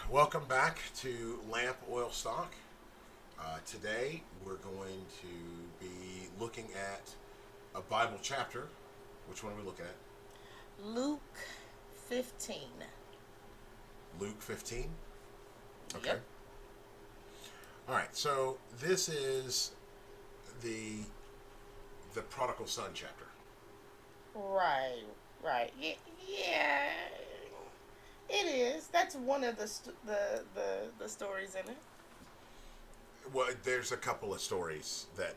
welcome back to Lamp Oil Stock. Today we're going to be looking at a Bible chapter. Which one are we looking at? Luke 15. Luke 15. Okay. Yep. All right. So this is the the prodigal son chapter. Right, right. Yeah, it is. That's one of the stories in it. Well, there's a couple of stories that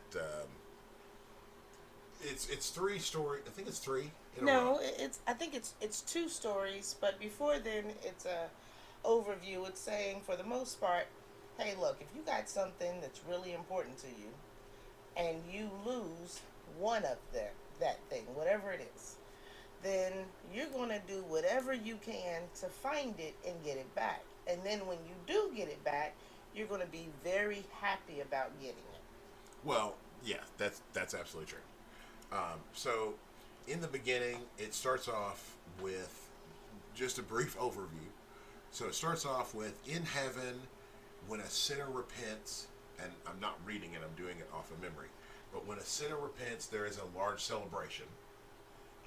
it's three story. I think it's three in a row. No, it's. I think it's two stories, but before then, it's a overview. It's saying for the most part, hey, look, if you got something that's really important to you, and you lose one of that thing, whatever it is, then you're going to do whatever you can to find it and get it back. And then when you do get it back, you're going to be very happy about getting it. Well, yeah, that's absolutely true. So, in the beginning, it starts off with just a brief overview. So, it starts off with in heaven, when a sinner repents, and I'm not reading it, I'm doing it off of memory. But when a sinner repents, there is a large celebration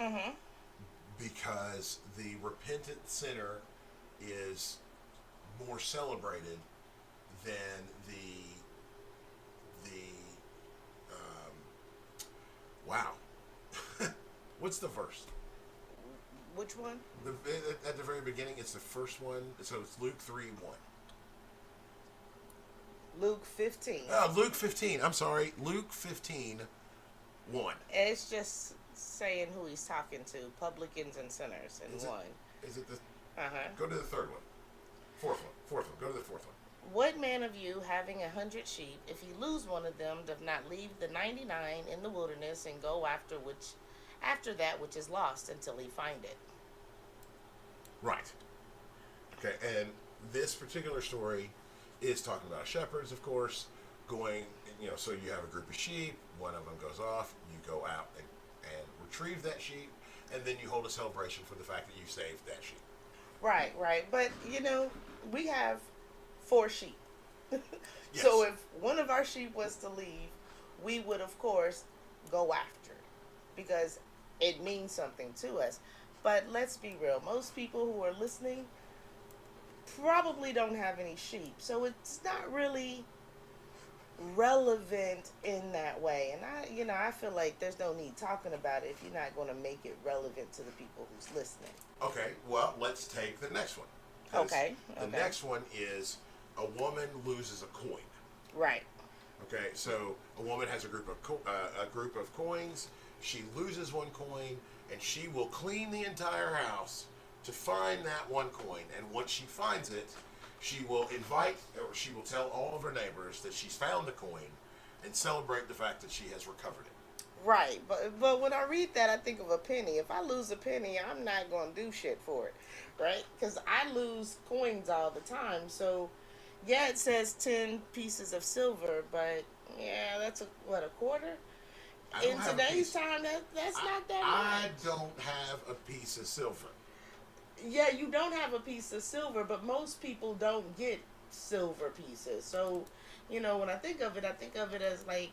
Mm-hmm. because the repentant sinner is more celebrated than the wow. What's the verse? Which one? At the very beginning, it's the first one. So it's Luke 3:1. Luke 15. Luke 15. I'm sorry. Luke 15:1. It's just saying who he's talking to, publicans and sinners in Is it? one. Is it the? Uh-huh. Go to the third one. Fourth one. Fourth one. Go to the fourth one. What man of you, having 100 sheep, if he lose one of them, doth not leave the 99 in the wilderness and go after that which is lost until he find it? Right. Okay. And this particular story is talking about shepherds, of course, going. So you have a group of sheep. One of them goes off. You go out and retrieve that sheep, and then you hold a celebration for the fact that you saved that sheep. Right, right. But we have 4 sheep. Yes. So if one of our sheep was to leave, we would of course go after it because it means something to us. But let's be real, most people who are listening probably don't have any sheep. So it's not really relevant in that way. And I feel like there's no need talking about it if you're not going to make it relevant to the people who's listening. Okay. Well, let's take the next one. 'Cause Okay. The Okay. next one is a woman loses a coin. Right. Okay, so a woman has a group of a group of coins. She loses one coin, and she will clean the entire house to find that one coin. And once she finds it, she will invite, or she will tell all of her neighbors that she's found the coin, and celebrate the fact that she has recovered it. Right, but when I read that, I think of a penny. If I lose a penny, I'm not gonna do shit for it, right? Because I lose coins all the time. So, yeah, it says 10 pieces of silver, but yeah, that's a quarter. I don't In have a today's piece. time, that's not that I much. don't have a piece of silver. Yeah, you don't have a piece of silver, but most people don't get silver pieces. So, when I think of it as like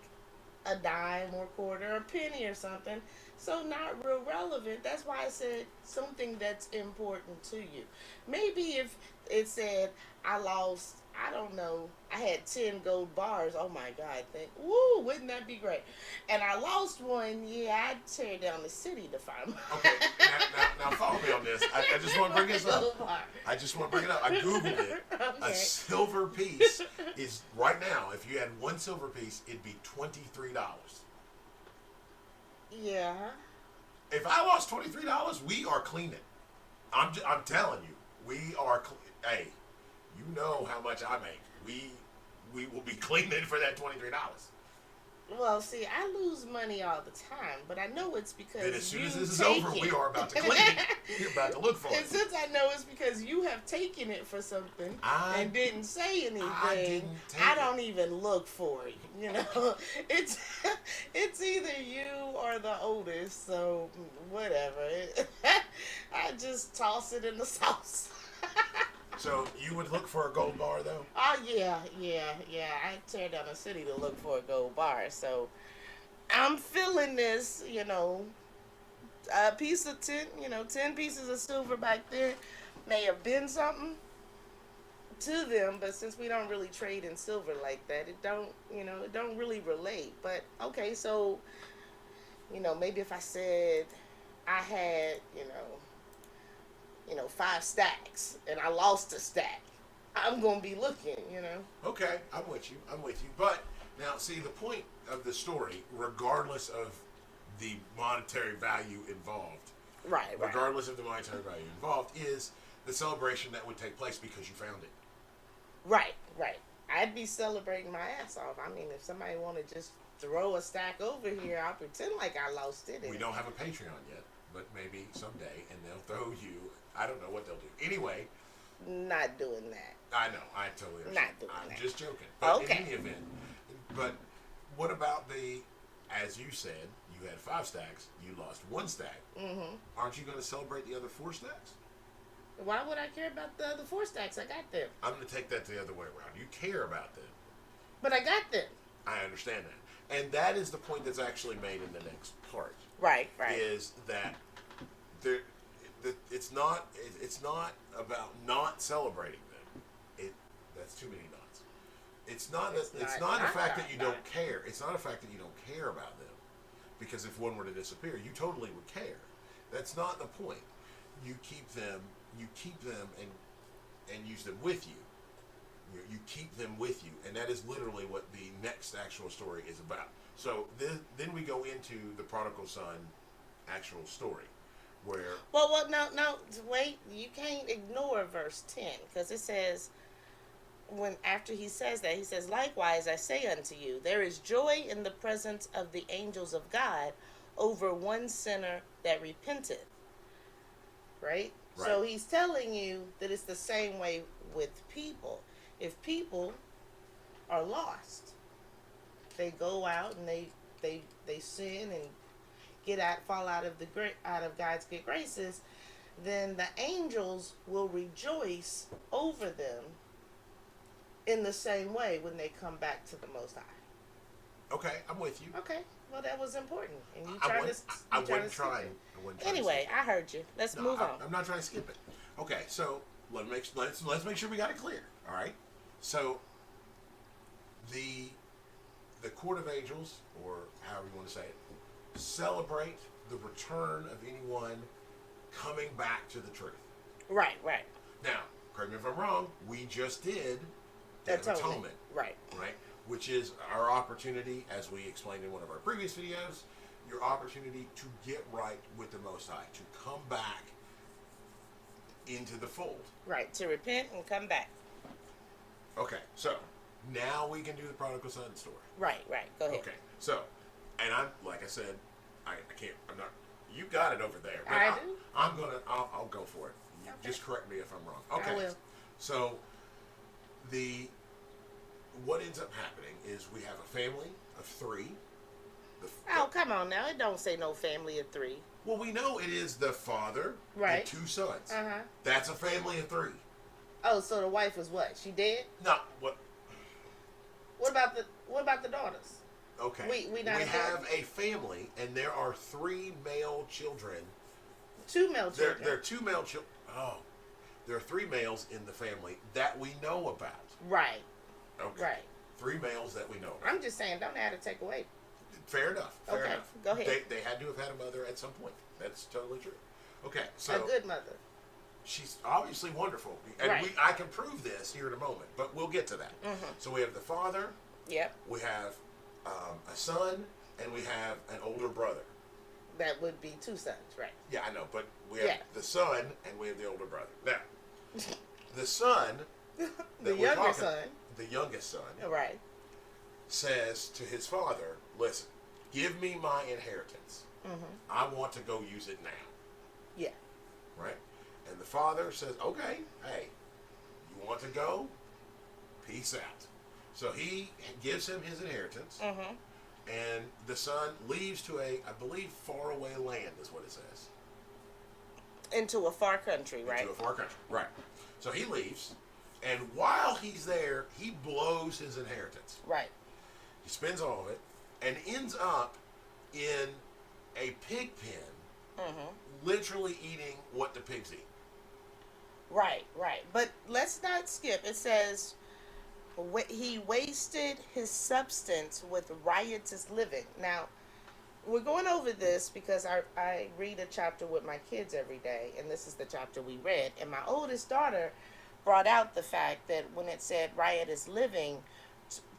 a dime or quarter, a penny or something. So not real relevant. That's why I said something that's important to you. Maybe if it said I lost, I don't know, I had 10 gold bars. Oh my God, woo, wouldn't that be great? And I lost one. Yeah, I'd tear down the city to find Okay, now follow me on this. I just want to bring this up. gold bar. I just want to bring it up. I googled it. A Okay. silver piece is right now. If you had one silver piece, it'd be $23. Yeah. If I lost $23, we are cleaning. I'm telling you, we are. Hey, you know how much I make. We will be cleaning for that $23. Well, see, I lose money all the time, but I know it's because Then as soon you as this is take over, it. we are about to clean it. You're about to look for And it. since I know it's because you have taken it for something I and didn't say anything, I didn't take I it. don't even look for it. It's it's either you or the oldest, so whatever. I just toss it in the sauce. So you would look for a gold bar, though? Oh yeah. I tear down a city to look for a gold bar. So I'm feeling this, a piece of 10, 10 pieces of silver back then may have been something to them, but since we don't really trade in silver like that, it don't really relate. But okay, so, maybe if I said I had, 5 stacks and I lost a stack, I'm going to be looking. Okay, I'm with you. I'm with you. But now, see, the point of the story, regardless of the monetary value involved, Right, right. regardless of the monetary value involved, is the celebration that would take place because you found it. Right, right. I'd be celebrating my ass off. I mean, if somebody want to just throw a stack over here, I'll pretend like I lost it. We don't have a Patreon yet, but maybe someday, and they'll throw you. I don't know what they'll do. Anyway, Not doing that. I know. I totally understand. Not doing I'm that. just joking. But Okay. in any event, but what about as you said, you had 5 stacks, you lost 1 stack. Mm-hmm. Aren't you going to celebrate the other 4 stacks? Why would I care about the other 4 stacks? I got them. I'm going to take that the other way around. You care about them. But I got them. I understand that. And that is the point that's actually made in the next part. Right, right. Is that there, it's not about not celebrating them. That's too many knots. It's not a fact that you don't care. It's not a fact that you don't care about them, because if one were to disappear, you totally would care. That's not the point. You keep them and use them with you. You keep them with you, and that is literally what the next actual story is about. So then we go into the prodigal son actual story, where Well, no, wait. You can't ignore verse 10, because it says, after he says that, he says, "Likewise I say unto you, there is joy in the presence of the angels of God over one sinner that repenteth." Right? So he's telling you that it's the same way with people. If people are lost, they go out and they sin and fall out of God's good graces, then the angels will rejoice over them in the same way when they come back to the Most High. okay, I'm with you. Okay, well that was important, and you I trying wouldn't to. I wouldn't try. Anyway, I heard you. Let's move on. I'm not trying to skip it. Okay, so let's make sure we got it clear. All right. So the court of angels, or however you want to say it, celebrate the return of anyone coming back to the truth. Right, right. Now, correct me if I'm wrong. We just did atonement, Right. right? Which is our opportunity, as we explained in one of our previous videos, your opportunity to get right with the Most High, to come back into the fold. Right, to repent and come back. Okay, so now we can do the prodigal son story. Right. Go ahead. Okay, so, and like I said, I can't, I'm not, you got it over there. But I do. I'll go for it. You Okay. Just correct me if I'm wrong. Okay. I will. So, what ends up happening is we have a family of 3. Oh, come on now. It don't say no family of 3. Well, we know it is the father Right. and 2 sons. Uh-huh. That's a family of 3. Oh, so the wife was what? She dead? No, what? What about the daughters? Okay. We not have a family, and there are 3 male children. 2 male children. There are 2 male children. Oh, there are 3 males in the family that we know about. Right. Okay. Right. 3 males that we know about. I'm just saying, don't add to take away. Fair enough. Fair Okay, enough. go ahead. They had to have had a mother at some point. That's totally true. Okay, A so good mother. she's obviously wonderful, and Right. I can prove this here in a moment, but we'll get to that. Mm-hmm. So we have the father, Yep. we have a son, and we have an older brother. That would be 2 sons, right? Yeah, I know, but we have Yeah. the son and we have the older brother. Now, the son, The that we're younger talking- son. the youngest son, Right. says to his father, "Listen, give me my inheritance. Mm-hmm. I want to go use it now." Yeah. Right? And the father says, "Okay, hey, you want to go? Peace out." So he gives him his inheritance, Mm-hmm. and the son leaves to I believe, faraway land is what it says. Into a far country, right? Into a far country. Right. So he leaves, and while he's there, he blows his inheritance. Right. He spends all of it, and ends up in a pig pen, Mm-hmm. literally eating what the pigs eat. Right, right. But let's not skip. It says he wasted his substance with riotous living. Now, we're going over this because I read a chapter with my kids every day, and this is the chapter we read. And my oldest daughter brought out the fact that when it said riotous living,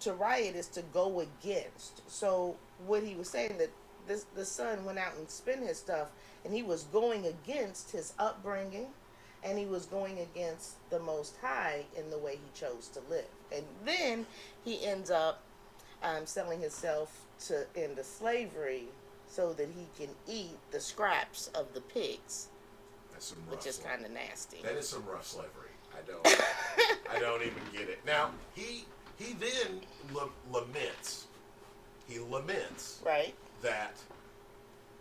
to riot is to go against. So what he was saying that the son went out and spent his stuff, and he was going against his upbringing, and he was going against the Most High in the way he chose to live. And then he ends up selling himself into slavery so that he can eat the scraps of the pigs, That's some rough which is slavery. kind of nasty. That is some rough slavery. I don't even get it. Now he then laments. He laments Right. that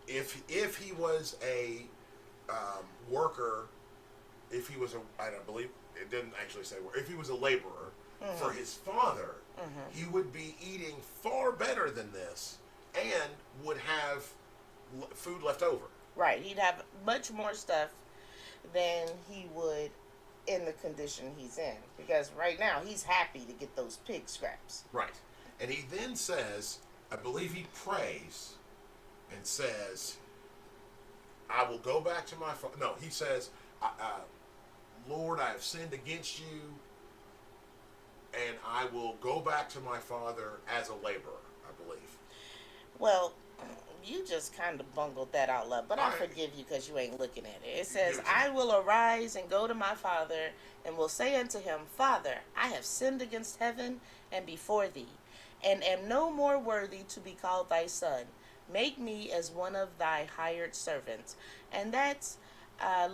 if he was a worker, if he was a, I don't believe it didn't actually say worker, if he was a laborer for his father, he would be eating far better than this and would have food left over. Right. He'd have much more stuff than he would in the condition he's in. Because right now he's happy to get those pig scraps. Right. And he then says, I believe he prays and says, I will go back to my father. No, he says, Lord, I have sinned against you, and I will go back to my father as a laborer, I believe. Well, you just kind of bungled that out loud, but I Alright. forgive you because you ain't looking at it. It says, Give it to I me. will arise and go to my father, and will say unto him, Father, I have sinned against heaven and before thee, and am no more worthy to be called thy son. Make me as one of thy hired servants. And that's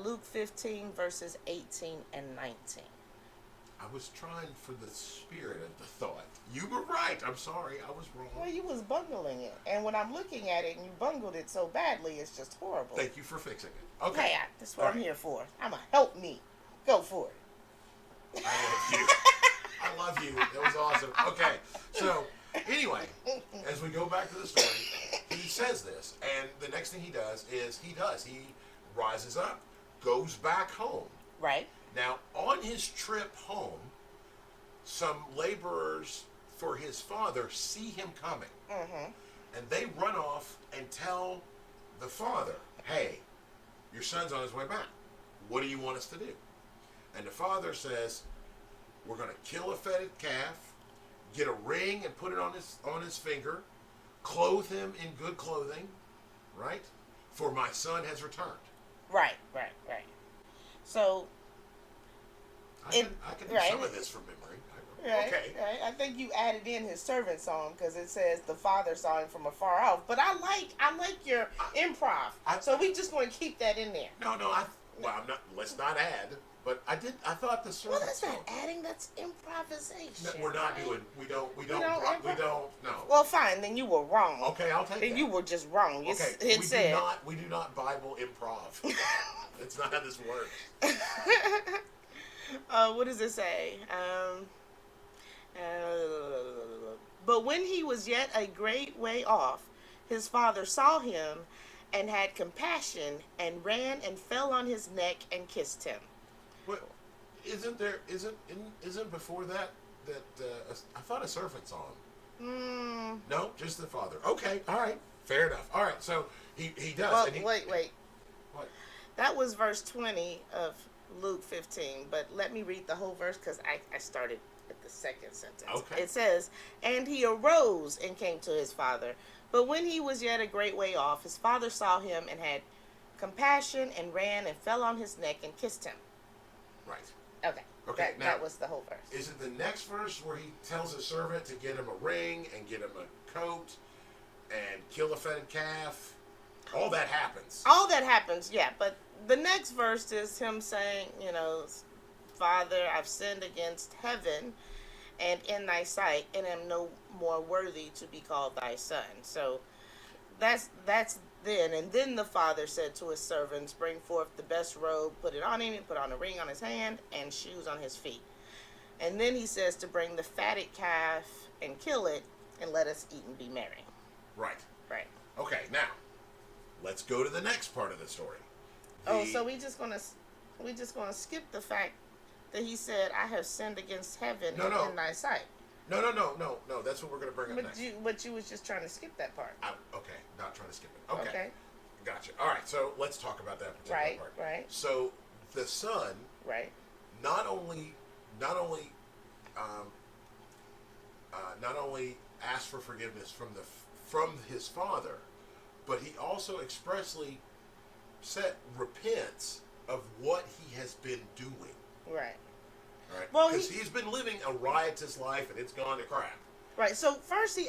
Luke 15, verses 18 and 19. I was trying for the spirit of the thought. You were right. I'm sorry. I was wrong. Well, you was bungling it. And when I'm looking at it and you bungled it so badly, it's just horrible. Thank you for fixing it. Okay. Hey, that's what All I'm right. here for. I'm going to help me. Go for it. I love you. I love you. That was awesome. Okay. So, anyway, as we go back to the story, he says this, and the next thing he does is he rises up, goes back home. Right? Now, on his trip home, some laborers for his father see him coming, Mm-hmm. and they run off and tell the father, hey, your son's on his way back. What do you want us to do? And the father says, we're going to kill a fatted calf, get a ring and put it on his finger, clothe him in good clothing, right? For my son has returned. Right. So, I can do some of this from memory. right, Okay. right. I think you added in his servant song because it says the father saw him from afar off. But I like your improv. So we just going to keep that in there. No, I'm not, let's not add, but I thought the Well, servant that's song. not adding. That's improvisation. No, we're not right? doing, we don't, no. Well, fine. Then you were wrong. Okay, I'll take Then that. you were just wrong. Okay, It said. we do not Bible improv. That's not how this works. What does it say? But when he was yet a great way off, his father saw him and had compassion and ran and fell on his neck and kissed him. What, isn't before that I thought a servant song. No, just the father. Okay, all right, fair enough. All right, so he does. Well, and he, wait. What? That was verse 20 of Luke 15, but let me read the whole verse because I started at the second sentence. Okay. It says, and he arose and came to his father. But when he was yet a great way off, his father saw him and had compassion and ran and fell on his neck and kissed him. Right. Okay. Okay, That was the whole verse. Is it the next verse where he tells his servant to get him a ring and get him a coat and kill a fatted calf? All that happens. All that happens, yeah. But the next verse is him saying, Father, I've sinned against heaven and in thy sight, and am no more worthy to be called thy son. So that's And then the father said to his servants, bring forth the best robe, put it on him, and put on a ring on his hand, and shoes on his feet. And then he says to bring the fatted calf and kill it, and let us eat and be merry. Right. Right. Okay, now, let's go to the next part of the story. So we just gonna skip the fact that he said, I have sinned against heaven in thy sight. No. That's what we're going to bring up next. But you was just trying to skip that part. Okay, not trying to skip it. Okay. Gotcha. All right, so let's talk about that particular part. Right. So the son, right, not only asked for forgiveness from his father, but he also expressly repents of what he has been doing. Right. Right. Well, because he's been living a riotous life and it's gone to crap. Right. So first he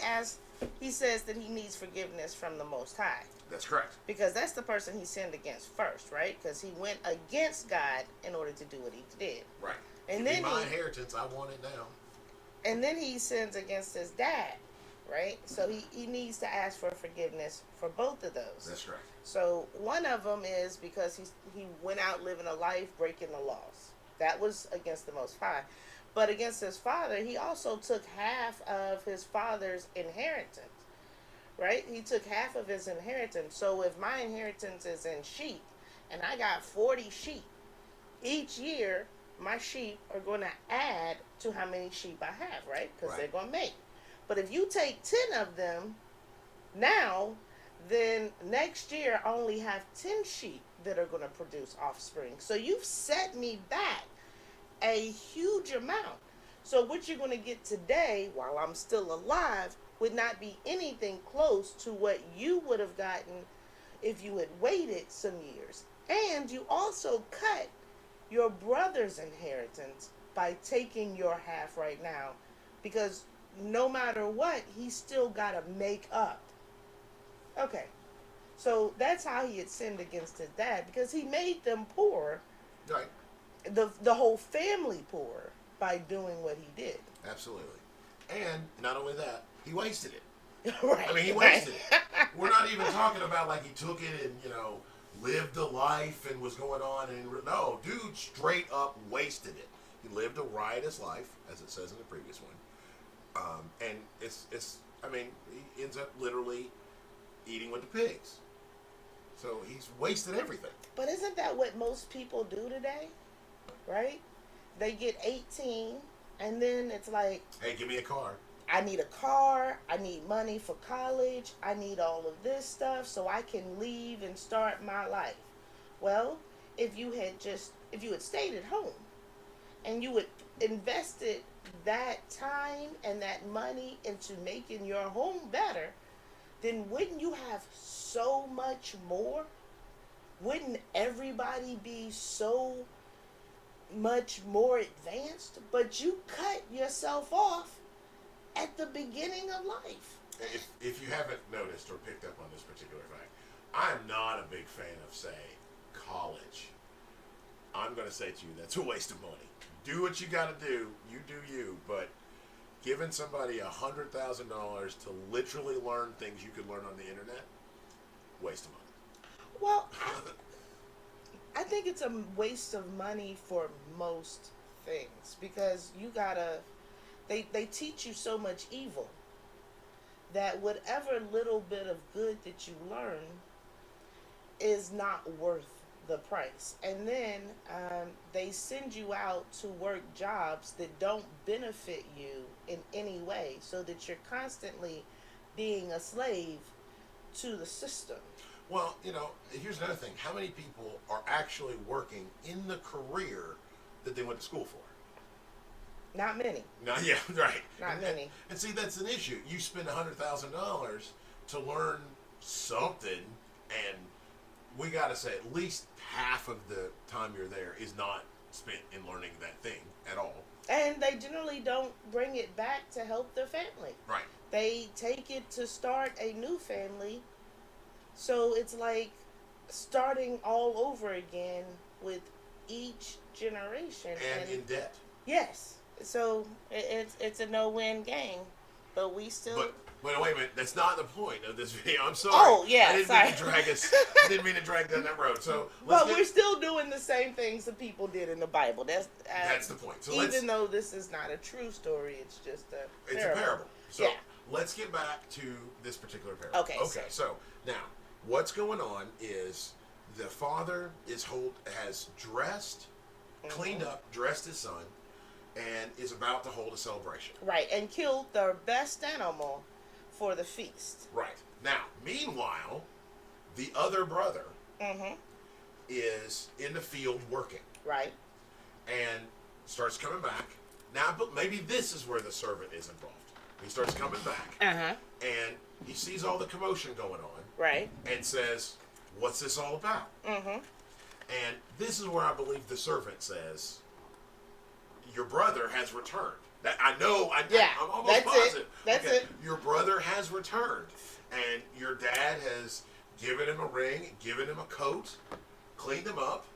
says that he needs forgiveness from the Most High. That's correct. Because that's the person he sinned against first, right? Because he went against God in order to do what he did. Right. And then my inheritance, I want it now. And then he sins against his dad, right? So he needs to ask for forgiveness for both of those. That's correct. So one of them is because he went out living a life breaking the laws. That was against the Most High. But against his father, he also took half of his father's inheritance, right? He took half of his inheritance. So if my inheritance is in sheep, and I got 40 sheep, each year my sheep are going to add to how many sheep I have, right? Because they're going to mate. But if you take 10 of them now, then next year I only have 10 sheep that are going to produce offspring. So you've set me back a huge amount. So what you're going to get today while I'm still alive would not be anything close to what you would have gotten if you had waited some years. And you also cut your brother's inheritance by taking your half right now, because no matter what, he's still got to make up. Okay. So that's how he had sinned against his dad, because he made them poor. Right. The whole family poor by doing what he did. Absolutely. And not only that, he wasted it. Right. I mean, he wasted it. We're not even talking about like he took it and, lived a life and was going on. No, dude straight up wasted it. He lived a riotous life, as it says in the previous one. And he ends up literally eating with the pigs. So he's wasted everything. But isn't that what most people do today? Right? They get 18 and then it's like, hey, give me a car. I need a car. I need money for college. I need all of this stuff so I can leave and start my life. Well, if you had stayed at home and you had invested that time and that money into making your home better, then wouldn't you have so much more? Wouldn't everybody be so much more advanced? But you cut yourself off at the beginning of life. If you haven't noticed or picked up on this particular fact, I'm not a big fan of, say, college. I'm going to say to you, that's a waste of money. Do what you got to do. You do you. But giving somebody $100,000 to literally learn things you could learn on the internet, waste of money. Well, I think it's a waste of money for most things, because you gotta, they teach you so much evil that whatever little bit of good that you learn is not worth the price. And then they send you out to work jobs that don't benefit you in any way, so that you're constantly being a slave to the system. Well, here's another thing. How many people are actually working in the career that they went to school for? Not many. Yeah, right. Not many. And see, that's an issue. You spend $100,000 to learn something, and we got to say at least half of the time you're there is not spent in learning that thing at all. And they generally don't bring it back to help their family. Right. They take it to start a new family. So it's like starting all over again with each generation. And in debt. Yes. So it's a no-win game. But we still... Wait a minute. That's not the point of this video. I'm sorry. Oh, yeah, I didn't sorry. mean to drag us. I didn't mean to drag down that road. So But we're still doing the same things the people did in the Bible. That's the point. So even though this is not a true story, it's just a parable. It's a parable. So yeah. let's get back to this particular parable. Okay. So now what's going on is the father has dressed, cleaned up, dressed his son, and is about to hold a celebration. Right, and killed the best animal for the feast. Right. Now, meanwhile, the other brother is in the field working. Right. And starts coming back. Now, but maybe this is where the servant is involved. He starts coming back. And he sees all the commotion going on. Right. And says, what's this all about? And this is where I believe the servant says, your brother has returned. That I'm almost positive. That's it. Your brother has returned, and your dad has given him a ring, given him a coat, cleaned him up,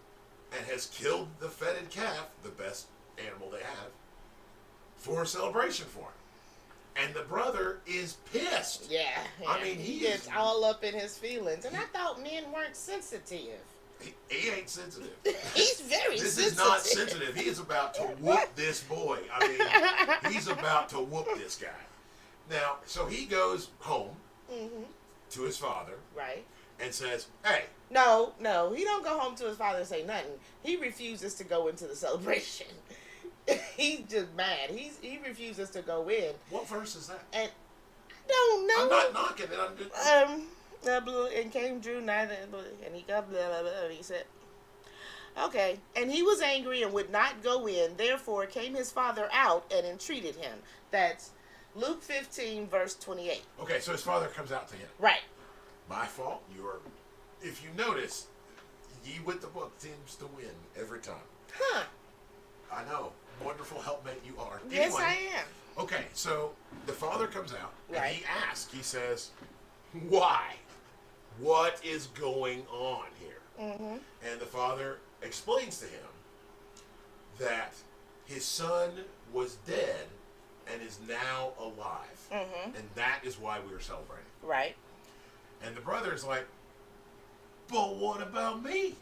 and has killed the fetid calf, the best animal they have, for a celebration for him. And the brother is pissed. Yeah. I mean, he gets all up in his feelings, and I thought men weren't sensitive. He ain't sensitive. He's very This sensitive. is not sensitive. He is about to whoop this boy. I mean, he's about to whoop this guy. Now, so he goes home to his father. Right. And says, hey. No, he don't go home to his father and say nothing. He refuses to go into the celebration. He's just mad. He refuses to go in. What verse is that? And I don't know. I'm not knocking it. I'm just... and came Drew neither, and he got blah, blah, blah, he said, okay, and he was angry and would not go in. Therefore came his father out and entreated him. That's Luke 15 verse 28. Okay, so his father comes out to him. Right. My fault. If you notice, ye with the book seems to win every time. Huh. I know. Wonderful helpmate you are. Yes, anyway, I am. Okay, so the father comes out and Right. he asks. He says, why? What is going on here? And the father explains to him that his son was dead and is now alive. And that is why we were celebrating. Right. And the brother is like, but what about me?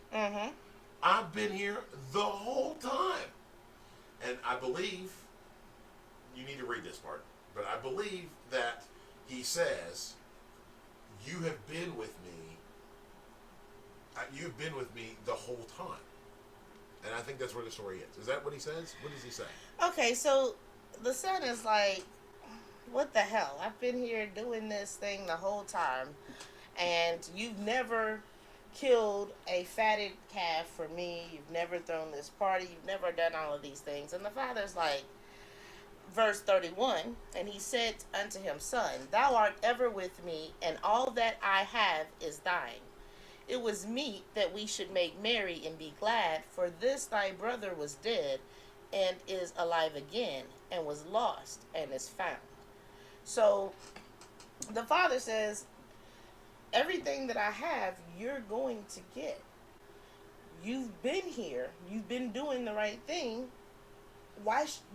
I've been here the whole time. And I believe, you need to read this part, but I believe that he says, you have been with me. You've been with me the whole time. And I think that's where the story ends. Is that what he says? What does he say? Okay, so the son is like, what the hell? I've been here doing this thing the whole time, and you've never killed a fatted calf for me. You've never thrown this party. You've never done all of these things. And the father's like, verse 31, and he said unto him, Son, thou art ever with me, and all that I have is thine. It was meet that we should make merry and be glad, for this thy brother was dead, and is alive again, and was lost, and is found. So, the father says, everything that I have, you're going to get. You've been here. You've been doing the right thing.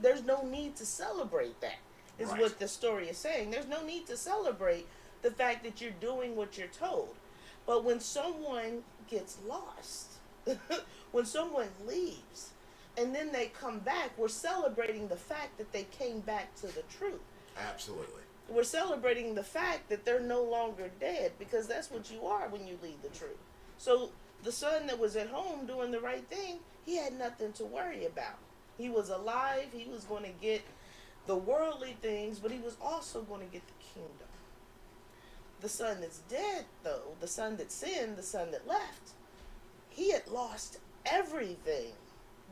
There's no need to celebrate that, is Right. what the story is saying. There's no need to celebrate the fact that you're doing what you're told. But when someone gets lost, when someone leaves, and then they come back, we're celebrating the fact that they came back to the truth. Absolutely. We're celebrating the fact that they're no longer dead, because that's what you are when you leave the truth. So the son that was at home doing the right thing, he had nothing to worry about. He was alive. He was going to get the worldly things, but he was also going to get the kingdom. The son that's dead, though, the son that sinned, the son that left, he had lost everything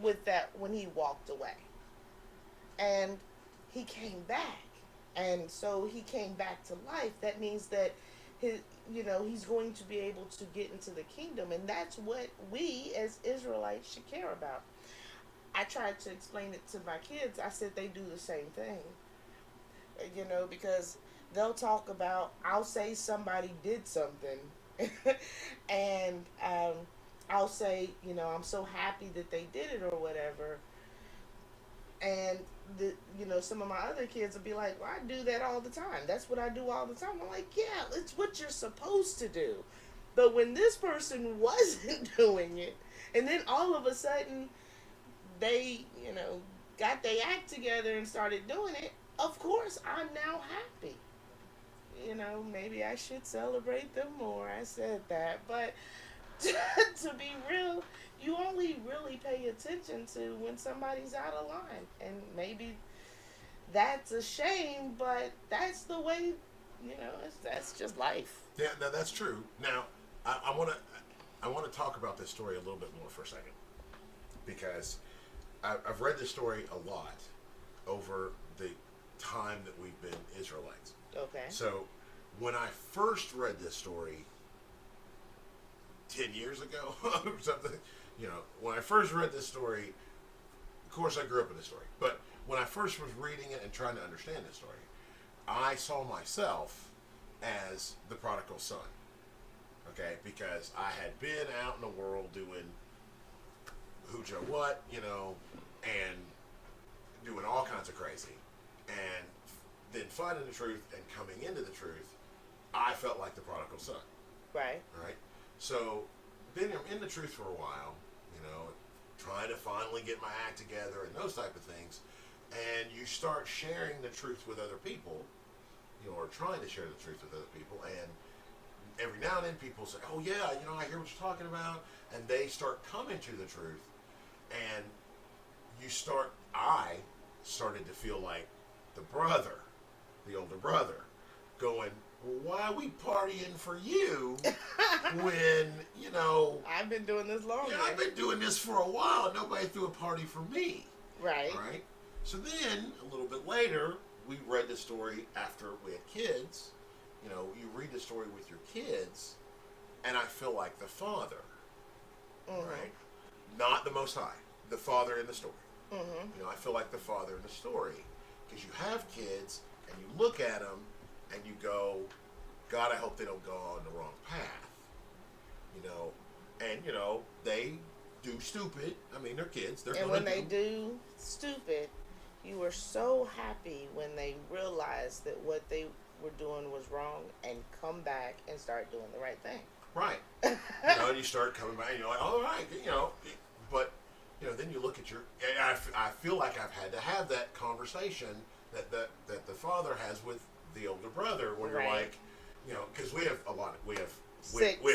with that when he walked away. And he came back. And so he came back to life. That means that he's going to be able to get into the kingdom. And that's what we as Israelites should care about. I tried to explain it to my kids. I said they do the same thing. Because they'll talk about, I'll say somebody did something. And I'll say, I'm so happy that they did it or whatever. And some of my other kids will be like, well, I do that all the time. That's what I do all the time. I'm like, yeah, it's what you're supposed to do. But when this person wasn't doing it, and then all of a sudden they, got their act together and started doing it, of course I'm now happy. Maybe I should celebrate them more. I said that. But to be real, you only really pay attention to when somebody's out of line. And maybe that's a shame, but that's the way, that's just life. Yeah, no, that's true. Now, I want to talk about this story a little bit more for a second because I've read this story a lot over the time that we've been Israelites. Okay. So, when I first read this story 10 years ago or something, when I first read this story, of course I grew up in this story, but when I first was reading it and trying to understand this story, I saw myself as the prodigal son. Okay, because I had been out in the world doing who Joe what, and doing all kinds of crazy. And then finding the truth and coming into the truth, I felt like the prodigal son. Right. Right? So, been in the truth for a while, trying to finally get my act together and those type of things. And you start sharing the truth with other people, or trying to share the truth with other people. And every now and then people say, oh yeah, I hear what you're talking about. And they start coming to the truth. And I started to feel like the brother, the older brother, going, well, why are we partying for you when, I've been doing this long. Yeah, I've been doing this for a while. Nobody threw a party for me. Right. Right? So then, a little bit later, we read the story after we had kids. You read the story with your kids, and I feel like the father. Mm-hmm. Right? Not the Most High. The father in the story. Mm-hmm. I feel like the father in the story. Because you have kids, and you look at them, and you go, God, I hope they don't go on the wrong path. And, they do stupid. I mean, they're kids. And when they do stupid, you were so happy when they realized that what they were doing was wrong and come back and start doing the right thing. Right. And you start coming back and you're like, all right, but, then you look at I feel like I've had to have that conversation that the father has with the older brother where you're like, because we have we have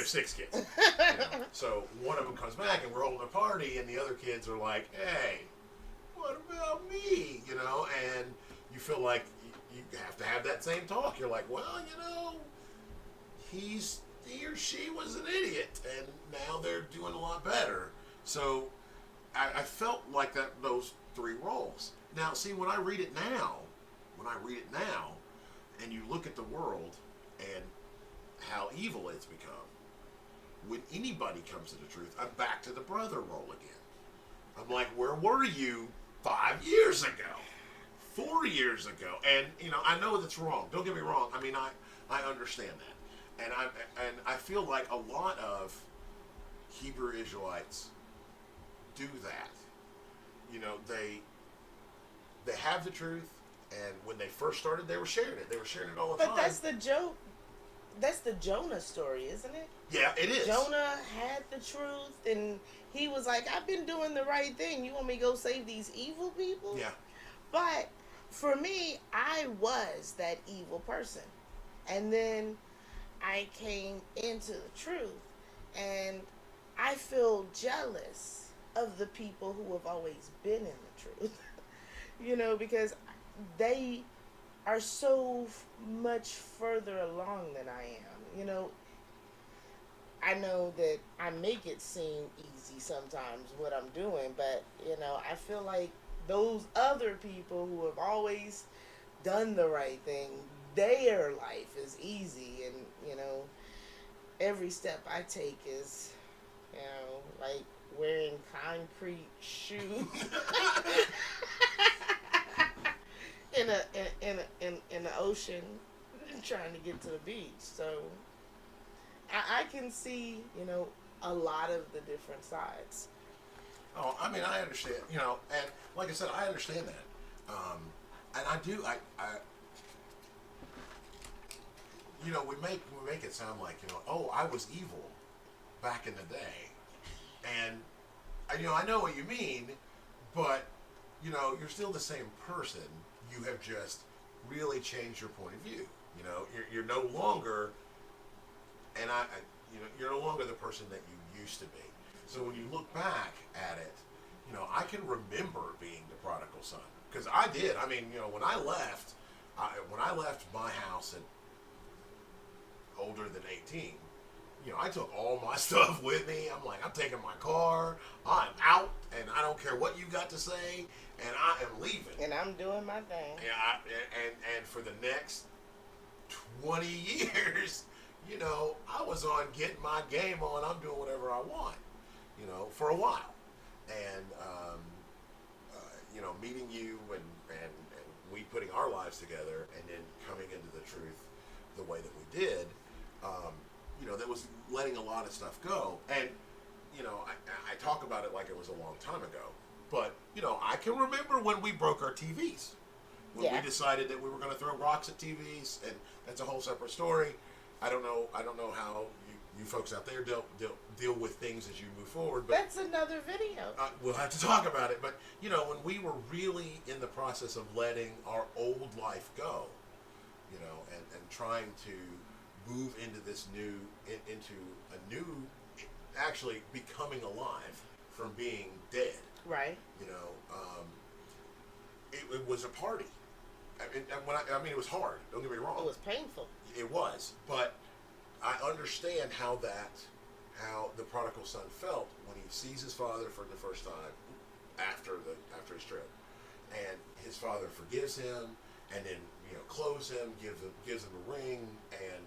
6 kids. So one of them comes back and we're holding a party and the other kids are like, hey, what about me? And you feel like you have to have that same talk. You're like, well, he or she was an idiot and now they're doing a lot better. So I felt like those 3 roles. Now, see, when I read it now, and you look at the world and how evil it's become, when anybody comes to the truth, I'm back to the brother role again. I'm like, where were you 5 years ago? 4 years ago? And, I know that's wrong. Don't get me wrong. I mean, I understand that. And I feel like a lot of Hebrew Israelites do that. They have the truth, and when they first started, they were sharing it. They were sharing it all the time. But that's the joke. That's the Jonah story, isn't it? Yeah, it is. Jonah had the truth, and he was like, I've been doing the right thing. You want me to go save these evil people? Yeah. But for me, I was that evil person. And then I came into the truth, and I feel jealous of the people who have always been in the truth. Because they are so much further along than I am. I know that I make it seem easy sometimes what I'm doing, but, I feel like those other people who have always done the right thing, their life is easy, and, every step I take is, like wearing concrete shoes in the ocean, trying to get to the beach. So I can see, a lot of the different sides. Oh, I mean, I understand, and like I said, I understand that. And we make it sound like, oh, I was evil back in the day, and I know what you mean, but you're still the same person. You have just really changed your point of view. You're no longer, and you're no longer the person that you used to be. So when you look back at it, I can remember being the prodigal son because I did. I mean, when I left my house at older than 18, I took all my stuff with me. I'm like, I'm taking my car, I'm out, and I don't care what you got to say, and I am leaving. And I'm doing my thing. Yeah, and for the next 20 years, I was on getting my game on. I'm doing whatever I want, for a while, and meeting you and we putting our lives together, and then coming into the truth the way that we did. That was letting a lot of stuff go. And, I talk about it like it was a long time ago. But, I can remember when we broke our TVs. When we decided that we were going to throw rocks at TVs, and that's a whole separate story. I don't know how you folks out there deal with things as you move forward. But that's another video. We'll have to talk about it. But, when we were really in the process of letting our old life go, and trying to move into this into a new, actually becoming alive from being dead. Right. It was a party. I mean, it was hard. Don't get me wrong. It was painful. It was, but I understand how the prodigal son felt when he sees his father for the first time after his trip, and his father forgives him, and then clothes him, gives him a ring, and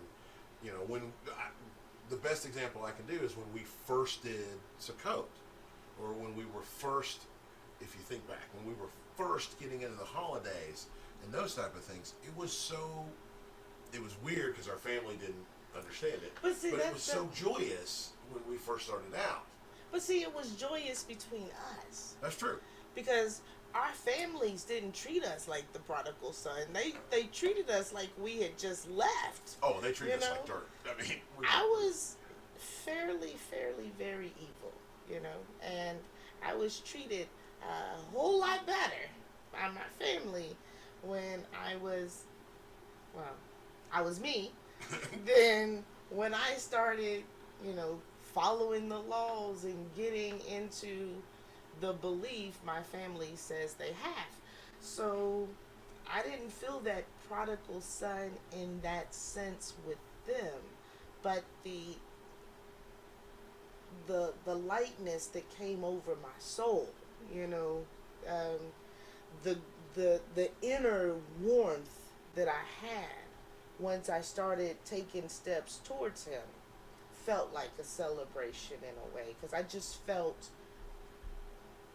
the best example I can do is when we first did Sukkot, or when we were first, if you think back, when we were first getting into the holidays and those type of things. It was weird because our family didn't understand it, but it was so joyous when we first started out. But see, it was joyous between us. That's true. Because our families didn't treat us like the prodigal son. They treated us like we had just left. Oh, they treated us like dirt. I mean, I was fairly very evil, and I was treated a whole lot better by my family when I was me. Then when I started, following the laws and getting into the belief my family says they have. So I didn't feel that prodigal son in that sense with them, but the lightness that came over my soul, the inner warmth that I had once I started taking steps towards him felt like a celebration in a way, because I just felt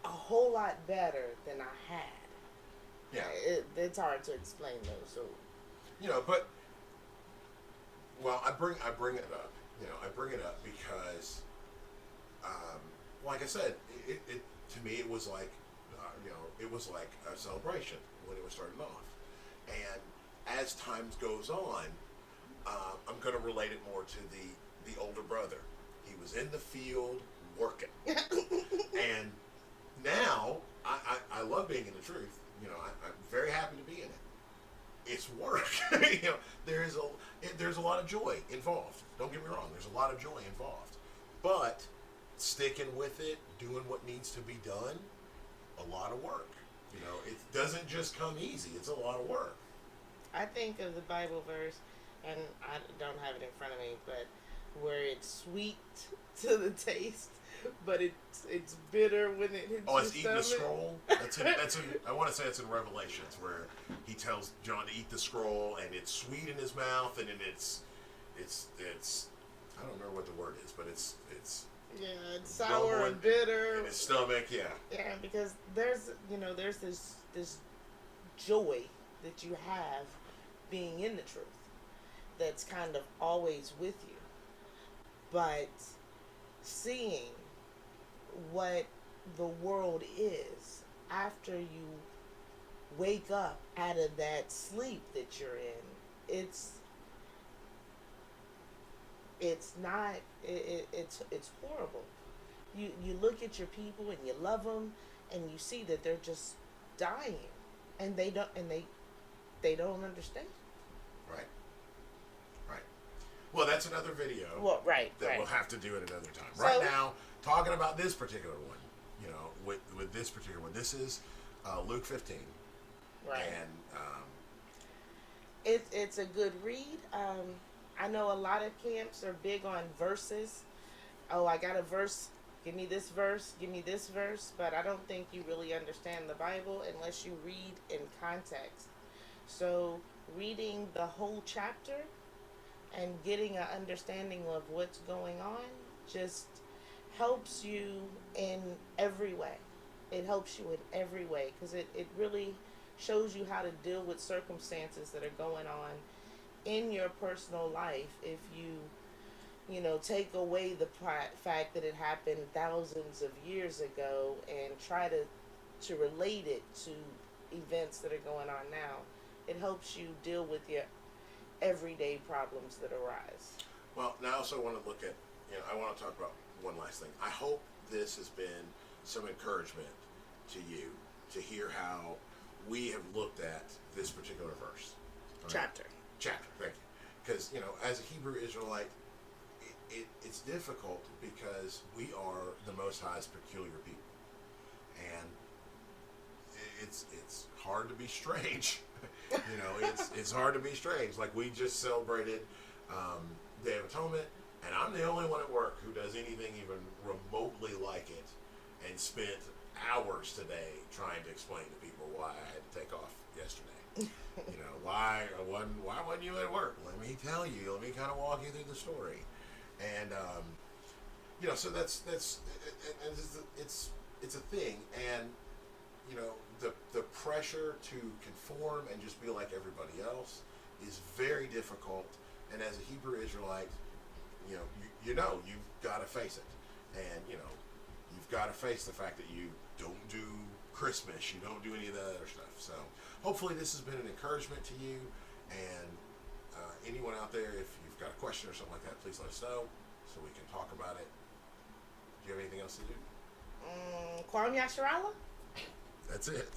a whole lot better than I had. Yeah. It's hard to explain though. So, but I bring it up. I bring it up because, like I said, it to me it was like, it was like a celebration when it was starting off, and as time goes on, I'm going to relate it more to the older brother. He was in the field working, and now I love being in the truth. I'm very happy to be in it. It's work. There's a lot of joy involved. Don't get me wrong. There's a lot of joy involved, but sticking with it, doing what needs to be done, a lot of work. It doesn't just come easy. It's a lot of work. I think of the Bible verse, and I don't have it in front of me, but where it's sweet to the taste, but it's bitter when it hits it's your eating stomach. the scroll. That's in, I want to say it's in Revelations where he tells John to eat the scroll, and it's sweet in his mouth, and then it's I don't remember what the word is, but it's it's sour and bitter in his stomach. Yeah. Yeah, because there's this joy that you have being in the truth that's kind of always with you, but seeing what the world is after you wake up out of that sleep that you're in. It's it's not it's horrible. You look at your people and you love them, and you see that they're just dying, and they don't understand. Right. Right. Well, that's another video Well, right, that right. we'll have to do at another time. So, Right now, talking about this particular one, with this particular one, this is Luke 15, right. and It's a good read. I know a lot of camps are big on verses. Oh, I got a verse. Give me this verse. Give me this verse. But I don't think you really understand the Bible unless you read in context. So reading the whole chapter and getting an understanding of what's going on just helps you in every way. It helps you in every way because it really shows you how to deal with circumstances that are going on in your personal life if you take away the fact that it happened thousands of years ago and try to relate it to events that are going on now. It helps you deal with your everyday problems that arise. well, now I also want to look at, I want to talk about one last thing. I hope this has been some encouragement to you to hear how we have looked at this particular verse. All right? Chapter, thank you. Because, as a Hebrew Israelite, it's difficult because we are the Most High's peculiar people. And it's hard to be strange. It's hard to be strange. Like we just celebrated Day of Atonement, and I'm the only one at work who does anything even remotely like it, and spent hours today trying to explain to people why I had to take off yesterday. Why wasn't you at work? Let me tell you. Let me kind of walk you through the story, and so that's and it's a thing, and the pressure to conform and just be like everybody else is very difficult. And as a Hebrew Israelite, you've got to face it, and you've got to face the fact that you don't do Christmas, you don't do any of that other stuff. So hopefully this has been an encouragement to you, and anyone out there, if you've got a question or something like that, please let us know so we can talk about it. Do you have anything else to do? Kwame Yasharala? That's it.